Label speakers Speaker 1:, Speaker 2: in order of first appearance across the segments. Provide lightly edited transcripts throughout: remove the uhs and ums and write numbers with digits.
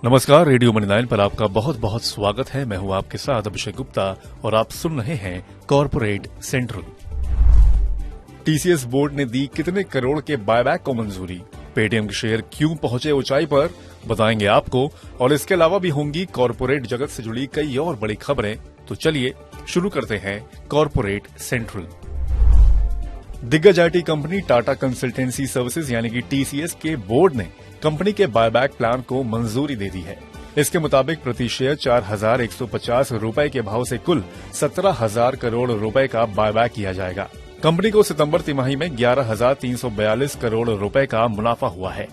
Speaker 1: नमस्कार, radio money 9 पर आपका बहुत बहुत स्वागत है। मैं हूं आपके साथ अभिषेक गुप्ता और आप सुन रहे हैं कॉर्पोरेट सेंट्रल। टीसीएस बोर्ड ने दी कितने करोड़ के बायबैक को मंजूरी, पेटीएम के शेयर क्यों पहुंचे ऊंचाई पर, बताएंगे आपको। और इसके अलावा भी होंगी कॉर्पोरेट जगत से जुड़ी कई और बड़ी खबरें। तो चलिए शुरू करते हैं कॉर्पोरेट सेंट्रल। दिग्गज IT company Tata consultancy services यानी कि टीसीएस के बोर्ड ने कंपनी के बायबैक प्लान को मंजूरी दे दी है। इसके मुताबिक प्रति शेयर 4,150 रुपए के भाव से कुल 17,000 करोड़ रुपए का बायबैक किया जाएगा। कंपनी को सितंबर तिमाही में 11,342 करोड़ रुपए का मुनाफा हुआ है।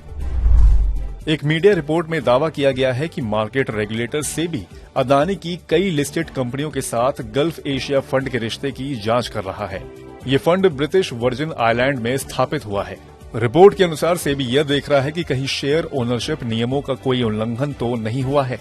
Speaker 1: एक मीडिया रिपोर्ट में दावा किया गया है कि मार्केट रेगुलेटर सेबी अदानी की कई लिस्टेड कंपनियों के साथ गल्फ एशिया फंड के रिश्ते की जांच कर रहा है। ये फंड ब्रिटिश वर्जिन आइलैंड में स्थापित हुआ है। रिपोर्ट के अनुसार सेबी यह देख रहा है कि कहीं शेयर ओनरशिप नियमों का कोई उल्लंघन तो नहीं हुआ है।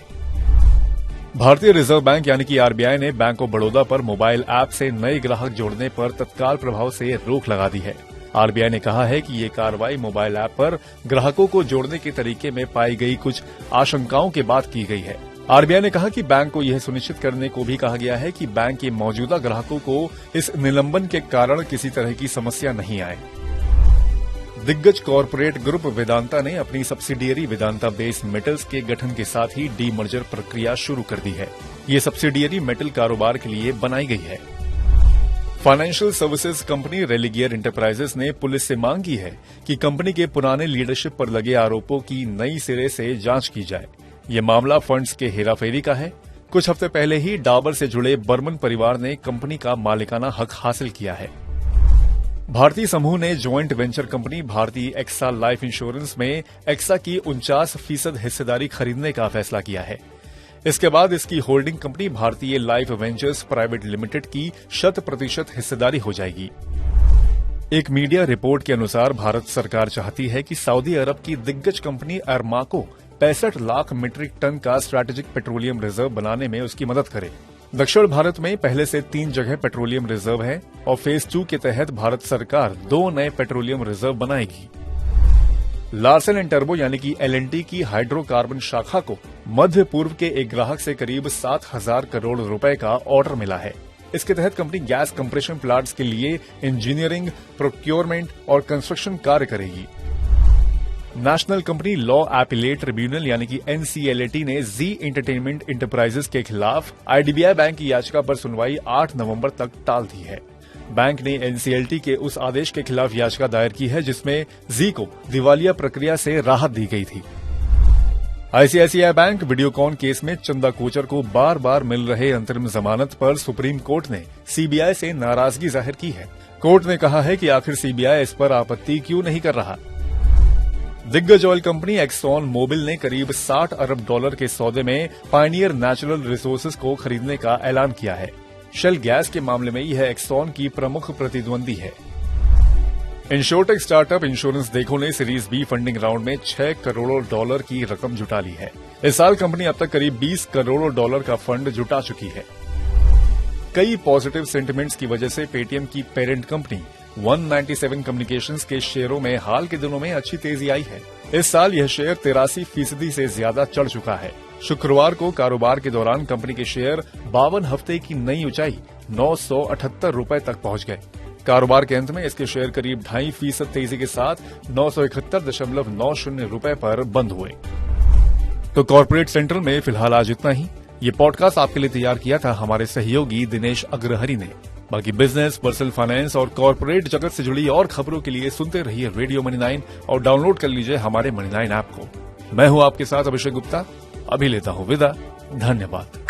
Speaker 1: भारतीय रिजर्व बैंक यानी कि आरबीआई ने बैंक ऑफ बड़ौदा पर मोबाइल ऐप से नए ग्राहक जोड़ने पर तत्काल प्रभाव से रोक लगा दी है। आरबीआई ने कहा है कि ये कार्रवाई मोबाइल ऐप पर ग्राहकों को जोड़ने के तरीके में पाई गई कुछ आशंकाओं के बाद की गई है। आरबीआई ने कहा कि बैंक को यह सुनिश्चित करने को भी कहा गया है कि बैंक के मौजूदा ग्राहकों को इस निलंबन के कारण किसी तरह की समस्या नहीं आए। दिग्गज कॉर्पोरेट ग्रुप वेदांता ने अपनी सब्सिडियरी वेदांता बेस मेटल्स के गठन के साथ ही डीमर्जर प्रक्रिया शुरू कर दी है। ये सब्सिडियरी मेटल कारोबार के लिए बनाई गई है। फाइनेंशियल सर्विसेज कंपनी रेलिगियर इंटरप्राइजेस ने पुलिस से मांग की है कि कंपनी के पुराने लीडरशिप पर लगे आरोपों की नई सिरे से जांच की जाए। ये मामला फंड्स के हेराफेरी का है। कुछ हफ्ते पहले ही डाबर से जुड़े बर्मन परिवार ने कंपनी का मालिकाना हक हासिल किया है। भारतीय समूह ने ज्वाइंट वेंचर कंपनी भारतीय एक्सा लाइफ इंश्योरेंस में एक्सा की 49% हिस्सेदारी खरीदने का फैसला किया है। इसके बाद इसकी होल्डिंग कंपनी भारतीय लाइफ वेंचर्स प्राइवेट लिमिटेड की 100% हिस्सेदारी हो जाएगी। एक मीडिया रिपोर्ट के अनुसार भारत सरकार चाहती है कि सऊदी अरब की दिग्गज कंपनी अरमाको 65 लाख मीट्रिक टन का स्ट्रैटेजिक पेट्रोलियम रिजर्व बनाने में उसकी मदद करे। दक्षिण भारत में पहले से 3 जगह पेट्रोलियम रिजर्व है और फेज 2 के तहत भारत सरकार 2 नए पेट्रोलियम रिजर्व बनाएगी। लार्सन एंड टर्बो यानी कि एलएनटी की हाइड्रोकार्बन शाखा को मध्य पूर्व के एक ग्राहक से करीब 7,000 करोड़ रुपए का ऑर्डर मिला है। इसके तहत कंपनी गैस कंप्रेशन प्लांट्स के लिए इंजीनियरिंग, प्रोक्योरमेंट और कंस्ट्रक्शन कार्य करेगी। National company law appellate tribunal यानी कि एनसीएलटी ने जी एंटरटेनमेंट इंटरप्राइजेस के खिलाफ आईडीबीआई बैंक की याचिका पर सुनवाई 8 नवंबर तक टाल दी है। बैंक ने एनसीएलटी के उस आदेश के खिलाफ याचिका दायर की है जिसमें जी को दिवालिया प्रक्रिया से राहत दी गई थी। आईसीआईसीआई बैंक वीडियोकॉन केस में चंदा कोचर को बार बार मिल रहे अंतरिम जमानत पर सुप्रीम कोर्ट ने सीबीआई से नाराजगी जाहिर की है। कोर्ट ने कहा है कि आखिर सीबीआई इस पर आपत्ति क्यों नहीं कर रहा। दिग्गज ऑयल कंपनी एक्सॉन मोबिल ने करीब $60 अरब के सौदे में पायनियर नेचुरल रिसोर्सेज को खरीदने का ऐलान किया है। शेल गैस के मामले में यह एक्सॉन की प्रमुख प्रतिद्वंदी है। इंश्योरटेक स्टार्टअप इंश्योरेंस देखो ने सीरीज बी फंडिंग राउंड में $6 करोड़ की रकम जुटा ली है। इस साल कंपनी अब तक करीब $20 करोड़ का फंड जुटा चुकी है। कई पॉजिटिव सेंटिमेंट्स की वजह से पेटीएम की पेरेंट कंपनी 197 कम्युनिकेशंस के शेयरों में हाल के दिनों में अच्छी तेजी आई है। इस साल यह शेयर 83% से ज्यादा चढ़ चुका है। शुक्रवार को कारोबार के दौरान कंपनी के शेयर 52 हफ्ते की नई ऊंचाई 978 रुपए तक पहुंच गए। कारोबार के अंत में इसके शेयर करीब 2.5% तेजी के साथ 971.90 रुपए पर बंद हुए। तो कॉर्पोरेट सेंट्रल में फिलहाल आज इतना ही। ये पॉडकास्ट आपके लिए तैयार किया था हमारे सहयोगी दिनेश अग्रहरि ने। बाकी बिजनेस, पर्सनल फाइनेंस और कॉर्पोरेट जगत से जुड़ी और खबरों के लिए सुनते रहिए रेडियो मनी 9 और डाउनलोड कर लीजिए हमारे मनी 9 ऐप को। मैं हूं आपके साथ अभिषेक गुप्ता। अभी लेता हूं विदा। धन्यवाद।